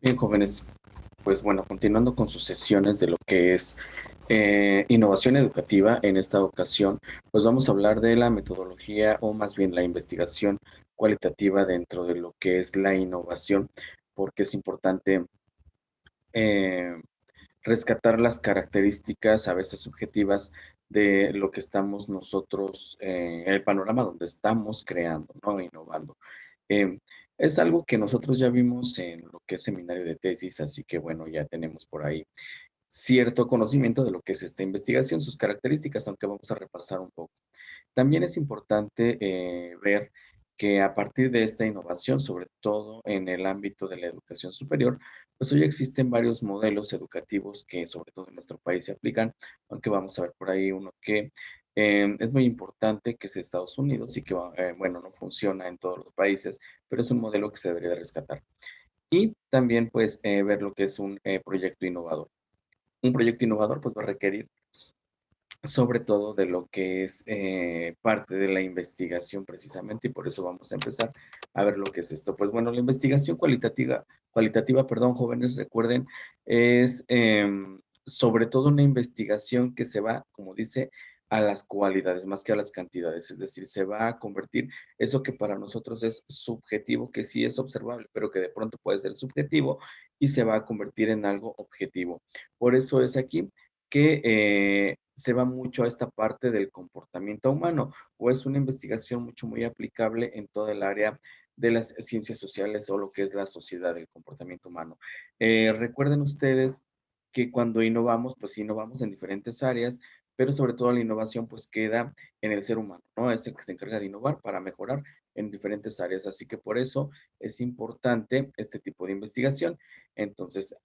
Bien, jóvenes, pues bueno, continuando con sus sesiones de lo que es innovación educativa, en esta ocasión, pues vamos a hablar de la metodología o más bien la investigación cualitativa dentro de lo que es la innovación, porque es importante eh, rescatar las características, a veces subjetivas, de lo que estamos nosotros, el panorama donde estamos creando, ¿no? Innovando. Em, es algo que nosotros ya vimos en lo que es seminario de tesis, así que bueno, ya tenemos por ahí cierto conocimiento de lo que es esta investigación, sus características, aunque vamos a repasar un poco. También es importante ver que a partir de esta innovación, sobre todo en el ámbito de la educación superior, pues hoy existen varios modelos educativos que sobre todo en nuestro país se aplican, aunque vamos a ver por ahí uno que es muy importante, que es de Estados Unidos y que, bueno, no funciona en todos los países, pero es un modelo que se debería de rescatar. Y también, pues, ver lo que es un proyecto innovador. Un proyecto innovador, pues, va a requerir sobre todo de lo que es parte de la investigación precisamente, y por eso vamos a empezar a ver lo que es esto. Pues bueno, la investigación cualitativa, perdón, jóvenes, recuerden, es sobre todo una investigación que se va, como dice, a las cualidades más que a las cantidades, es decir, se va a convertir eso que para nosotros es subjetivo, que sí es observable, pero que de pronto puede ser subjetivo y se va a convertir en algo objetivo. Por eso es aquí que se va mucho a esta parte del comportamiento humano, o es una investigación mucho muy aplicable en toda el área de las ciencias sociales o lo que es la sociedad del comportamiento humano. Recuerden ustedes que cuando innovamos, pues innovamos en diferentes áreas, pero sobre todo la innovación pues queda en el ser humano, ¿no? Es el que se encarga de innovar para mejorar en diferentes áreas. Así que por eso es importante este tipo de investigación. Entonces,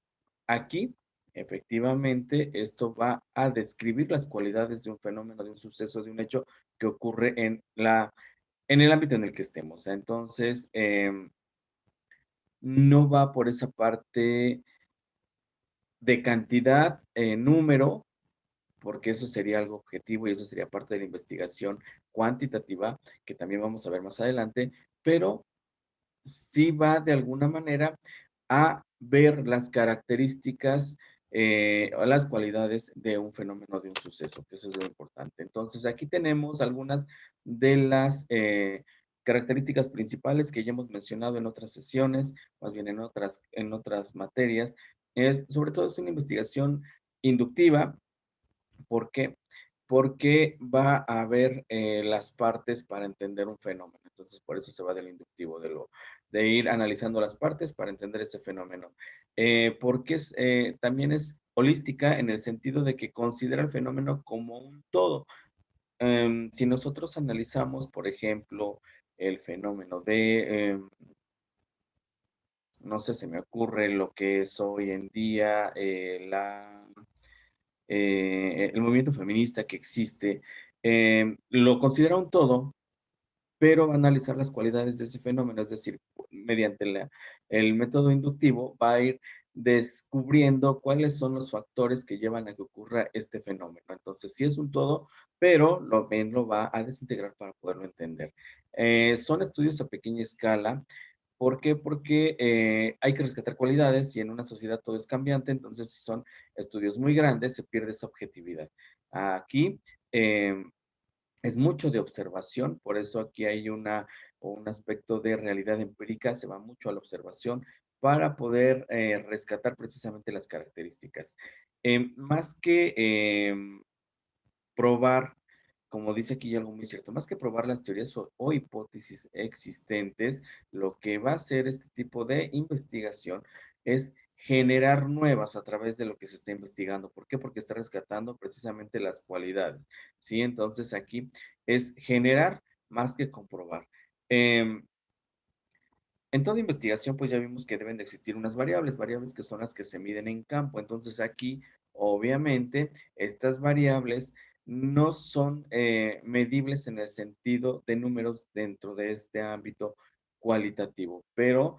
aquí, efectivamente, esto va a describir las cualidades de un fenómeno, de un suceso, de un hecho que ocurre en el ámbito en el que estemos. Entonces, no va por esa parte de cantidad, número, porque eso sería algo objetivo y eso sería parte de la investigación cuantitativa, que también vamos a ver más adelante, pero sí va de alguna manera a ver las características o las cualidades de un fenómeno, de un suceso, que eso es lo importante. Entonces, aquí tenemos algunas de las características principales que ya hemos mencionado en otras sesiones, más bien en otras materias. Sobre todo es una investigación inductiva. ¿Por qué? Porque va a haber las partes para entender un fenómeno. Entonces, por eso se va del inductivo, de ir analizando las partes para entender ese fenómeno. Porque también es holística en el sentido de que considera el fenómeno como un todo. Si nosotros analizamos, por ejemplo, el fenómeno no sé, se me ocurre lo que es hoy en día el movimiento feminista que existe, lo considera un todo, pero va a analizar las cualidades de ese fenómeno, es decir, mediante el método inductivo va a ir descubriendo cuáles son los factores que llevan a que ocurra este fenómeno. Entonces, sí es un todo, pero lo va a desintegrar para poderlo entender. Son estudios a pequeña escala. ¿Por qué? Porque hay que rescatar cualidades y en una sociedad todo es cambiante, entonces si son estudios muy grandes se pierde esa objetividad. Aquí es mucho de observación, por eso aquí hay un aspecto de realidad empírica, se va mucho a la observación para poder rescatar precisamente las características. Más que probar, como dice aquí algo muy cierto, más que probar las teorías o hipótesis existentes, lo que va a hacer este tipo de investigación es generar nuevas a través de lo que se está investigando. ¿Por qué? Porque está rescatando precisamente las cualidades, ¿sí? Entonces aquí es generar más que comprobar. Em, en toda investigación, pues ya vimos que deben de existir unas variables que son las que se miden en campo. Entonces aquí, obviamente, estas variables no son medibles en el sentido de números dentro de este ámbito cualitativo, pero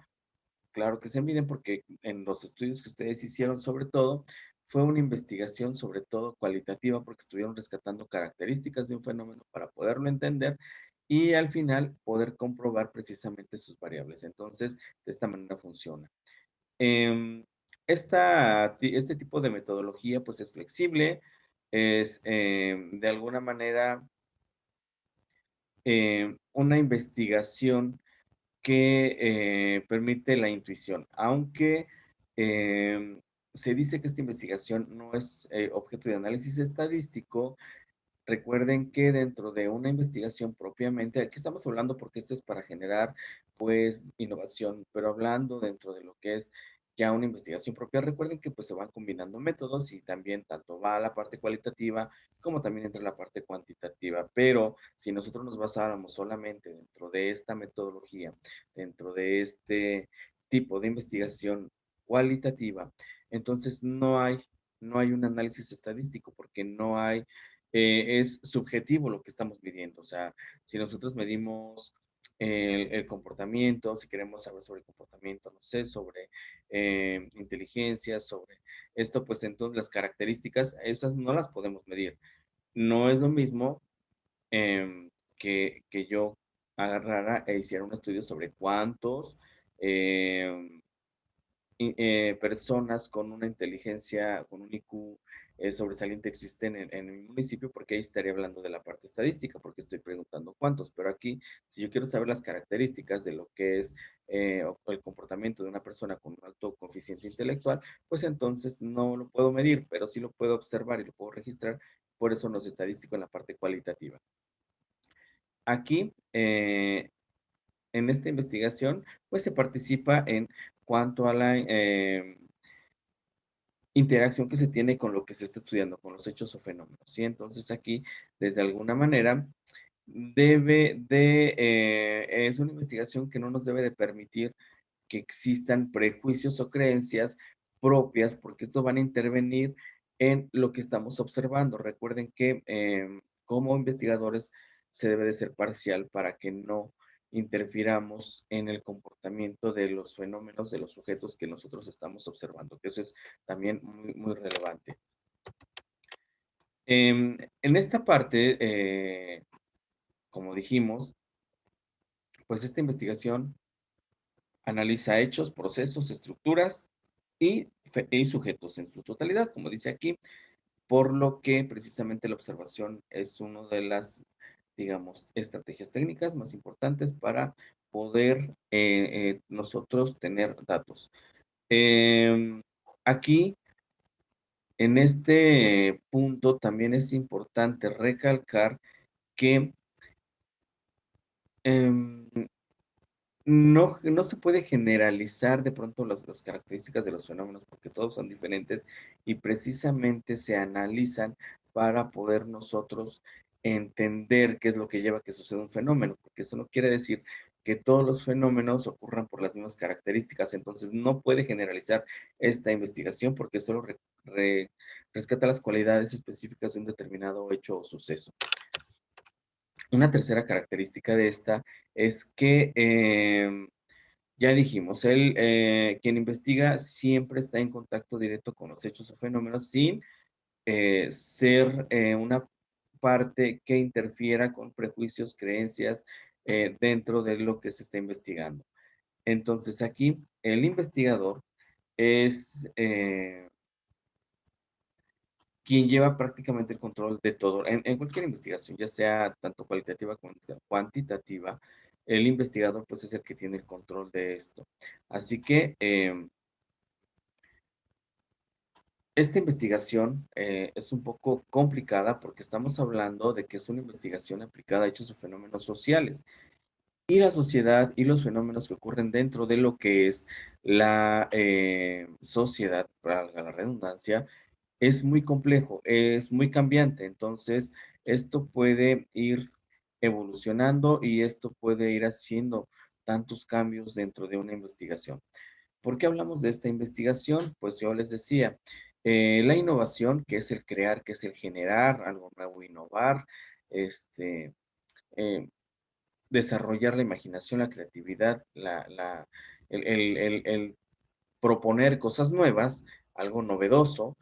claro que se miden porque en los estudios que ustedes hicieron, sobre todo, fue una investigación sobre todo cualitativa porque estuvieron rescatando características de un fenómeno para poderlo entender y al final poder comprobar precisamente sus variables. Entonces, de esta manera funciona. Em, este tipo de metodología pues es flexible, es de alguna manera una investigación que permite la intuición, aunque se dice que esta investigación no es objeto de análisis estadístico. Recuerden que dentro de una investigación propiamente, aquí estamos hablando porque esto es para generar, pues, innovación, pero hablando dentro de lo que es ya una investigación propia, recuerden que pues se van combinando métodos y también tanto va la parte cualitativa como también entra la parte cuantitativa. Pero si nosotros nos basáramos solamente dentro de esta metodología, dentro de este tipo de investigación cualitativa, entonces no hay un análisis estadístico porque no hay es subjetivo lo que estamos midiendo. O sea, si nosotros medimos el comportamiento, si queremos saber sobre el comportamiento, no sé, sobre inteligencia, sobre esto, pues entonces las características, esas no las podemos medir. No es lo mismo que yo agarrara e hiciera un estudio sobre cuántos em, personas con una inteligencia, con un IQ sobresaliente existen en mi municipio, porque ahí estaría hablando de la parte estadística, porque estoy preguntando cuántos, pero aquí, si yo quiero saber las características de lo que es o el comportamiento de una persona con un alto coeficiente intelectual, pues entonces no lo puedo medir, pero sí lo puedo observar y lo puedo registrar, por eso no es estadístico en la parte cualitativa. Aquí, en esta investigación, pues se participa en cuanto a la interacción que se tiene con lo que se está estudiando, con los hechos o fenómenos, ¿sí? Entonces aquí, desde alguna manera, es una investigación que no nos debe de permitir que existan prejuicios o creencias propias, porque estos van a intervenir en lo que estamos observando. Recuerden que como investigadores se debe de ser parcial para que no interfiramos en el comportamiento de los fenómenos de los sujetos que nosotros estamos observando, que eso es también muy, muy relevante. En esta parte, como dijimos, pues esta investigación analiza hechos, procesos, estructuras y sujetos en su totalidad, como dice aquí, por lo que precisamente la observación es una de las, digamos, estrategias técnicas más importantes para poder nosotros tener datos. Aquí, en este punto, también es importante recalcar que em, no se puede generalizar de pronto las características de los fenómenos porque todos son diferentes y precisamente se analizan para poder nosotros entender qué es lo que lleva a que suceda un fenómeno, porque eso no quiere decir que todos los fenómenos ocurran por las mismas características. Entonces, no puede generalizar esta investigación porque solo rescata las cualidades específicas de un determinado hecho o suceso. Una tercera característica de esta es que ya dijimos, quien investiga siempre está en contacto directo con los hechos o fenómenos sin ser una parte que interfiera con prejuicios, creencias dentro de lo que se está investigando. Entonces aquí el investigador es quien lleva prácticamente el control de todo. En cualquier investigación, ya sea tanto cualitativa como cuantitativa, el investigador pues es el que tiene el control de esto. Así que esta investigación es un poco complicada porque estamos hablando de que es una investigación aplicada a hechos o fenómenos sociales y la sociedad y los fenómenos que ocurren dentro de lo que es la sociedad, valga la redundancia, es muy complejo, es muy cambiante. Entonces, esto puede ir evolucionando y esto puede ir haciendo tantos cambios dentro de una investigación. ¿Por qué hablamos de esta investigación? Pues yo les decía, la innovación, que es el crear, que es el generar algo nuevo, innovar, este, eh, desarrollar la imaginación, la creatividad, el proponer cosas nuevas, algo novedoso,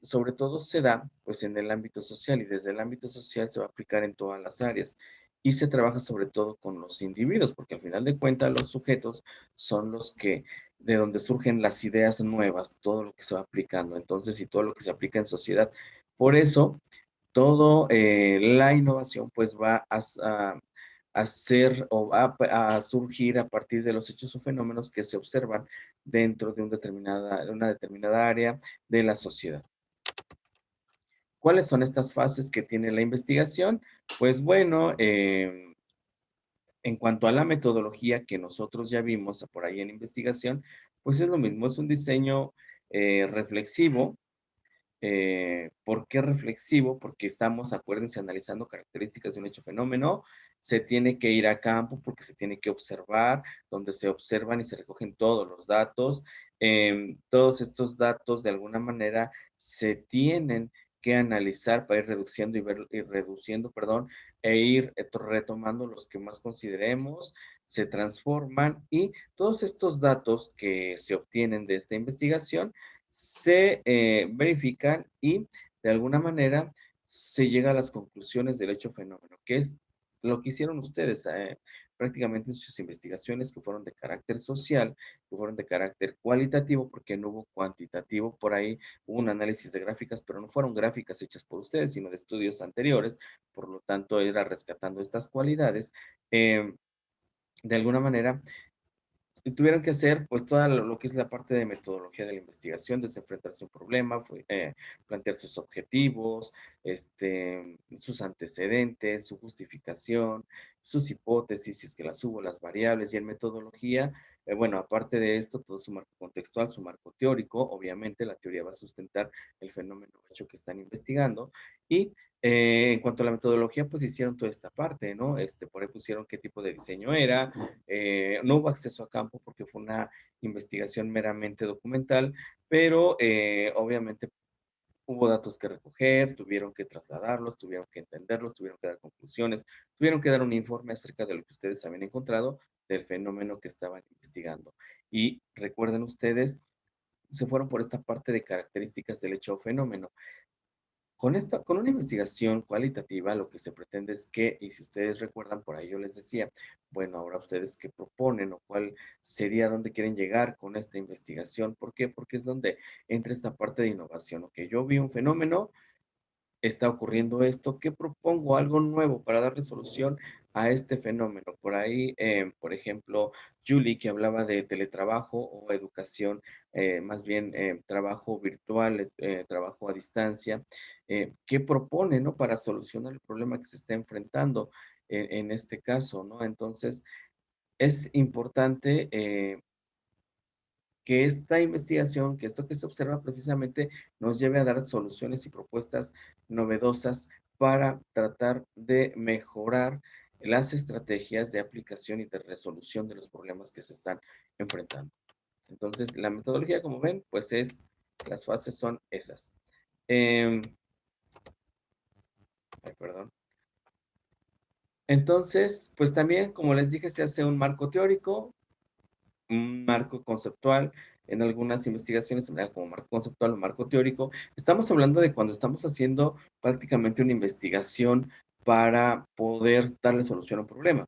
sobre todo se da pues en el ámbito social y desde el ámbito social se va a aplicar en todas las áreas. y se trabaja sobre todo con los individuos, porque al final de cuentas los sujetos son los que, de donde surgen las ideas nuevas, todo lo que se va aplicando, entonces, y todo lo que se aplica en sociedad. Por eso, todo la innovación pues va a ser o va a surgir a partir de los hechos o fenómenos que se observan dentro de una determinada área de la sociedad. ¿Cuáles son estas fases que tiene la investigación? Pues bueno, en cuanto a la metodología que nosotros ya vimos por ahí en investigación, pues es lo mismo, es un diseño reflexivo. ¿Por qué reflexivo? Porque estamos, acuérdense, analizando características de un hecho fenómeno. Se tiene que ir a campo porque se tiene que observar, donde se observan y se recogen todos los datos. Todos estos datos, de alguna manera, se tienen que analizar para ir reduciendo y reduciendo, perdón, e ir retomando los que más consideremos, se transforman y todos estos datos que se obtienen de esta investigación se verifican y de alguna manera se llega a las conclusiones del hecho fenómeno, que es lo que hicieron ustedes prácticamente en sus investigaciones que fueron de carácter social, que fueron de carácter cualitativo, porque no hubo cuantitativo. Por ahí hubo un análisis de gráficas, pero no fueron gráficas hechas por ustedes, sino de estudios anteriores, por lo tanto era rescatando estas cualidades. em, de alguna manera y tuvieron que hacer pues toda lo que es la parte de metodología de la investigación, desde enfrentarse a un problema, plantear sus objetivos, sus antecedentes, su justificación, sus hipótesis, si es que las hubo, las variables y en metodología, bueno, aparte de esto, todo su marco contextual, su marco teórico, obviamente la teoría va a sustentar el fenómeno hecho que están investigando y en cuanto a la metodología, pues hicieron toda esta parte, ¿no? Por ahí pusieron qué tipo de diseño era, no hubo acceso a campo porque fue una investigación meramente documental, pero obviamente hubo datos que recoger, tuvieron que trasladarlos, tuvieron que entenderlos, tuvieron que dar conclusiones, tuvieron que dar un informe acerca de lo que ustedes habían encontrado del fenómeno que estaban investigando. Y recuerden ustedes, se fueron por esta parte de características del hecho o fenómeno. Con una investigación cualitativa, lo que se pretende es que, y si ustedes recuerdan, por ahí yo les decía, bueno, ahora ustedes qué proponen o cuál sería dónde quieren llegar con esta investigación. ¿Por qué? Porque es donde entra esta parte de innovación. Ok, yo vi un fenómeno, está ocurriendo esto, ¿qué propongo? Algo nuevo para darle solución a este fenómeno. Por ahí, por ejemplo, Julie, que hablaba de teletrabajo o educación, más bien trabajo virtual, trabajo a distancia, ¿qué propone, no? Para solucionar el problema que se está enfrentando en este caso, ¿no? Entonces, es importante que esta investigación, que esto que se observa precisamente nos lleve a dar soluciones y propuestas novedosas para tratar de mejorar las estrategias de aplicación y de resolución de los problemas que se están enfrentando. Entonces, la metodología, como ven, pues las fases son esas. Em, ay, perdón. Entonces, pues también, como les dije, se hace un marco teórico, un marco conceptual. En algunas investigaciones se me da como marco conceptual o marco teórico. Estamos hablando de cuando estamos haciendo prácticamente una investigación para poder darle solución a un problema.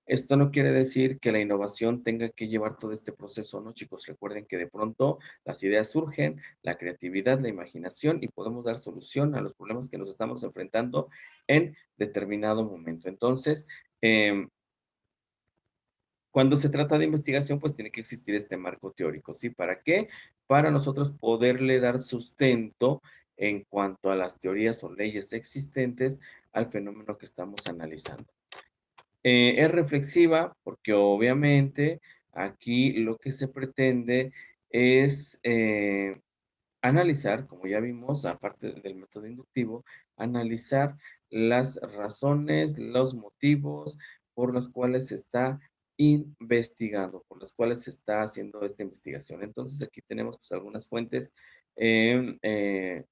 Esto no quiere decir que la innovación tenga que llevar todo este proceso, ¿no, chicos? Recuerden que de pronto las ideas surgen, la creatividad, la imaginación y podemos dar solución a los problemas que nos estamos enfrentando en determinado momento. Entonces, cuando se trata de investigación, pues tiene que existir este marco teórico, ¿sí? ¿Para qué? Para nosotros poderle dar sustento en cuanto a las teorías o leyes existentes al fenómeno que estamos analizando. Es reflexiva porque obviamente aquí lo que se pretende es analizar, como ya vimos, aparte del método inductivo, analizar las razones, los motivos por los cuales se está investigando, por las cuales se está haciendo esta investigación. Entonces aquí tenemos pues algunas fuentes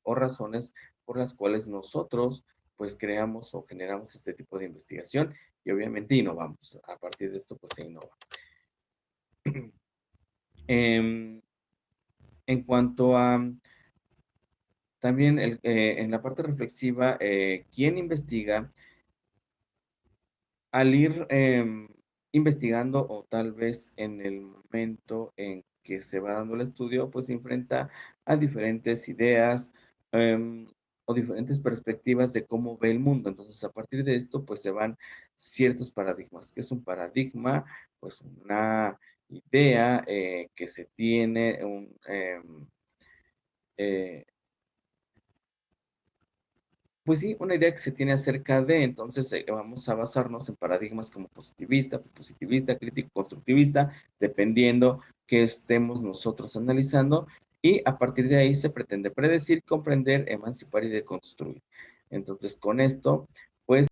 o razones por las cuales nosotros pues creamos o generamos este tipo de investigación y obviamente innovamos. A partir de esto pues se innova. Em, en cuanto a también en la parte reflexiva, ¿quién investiga? al ir investigando o tal vez en el momento en que se va dando el estudio, pues se enfrenta a diferentes ideas em, o diferentes perspectivas de cómo ve el mundo. Entonces, a partir de esto, pues se van ciertos paradigmas. ¿Qué es un paradigma? Pues una idea que se tiene, eh, pues sí, una idea que se tiene acerca de, entonces vamos a basarnos en paradigmas como positivista, crítico, constructivista, dependiendo que estemos nosotros analizando, y a partir de ahí se pretende predecir, comprender, emancipar y deconstruir. Entonces, con esto, pues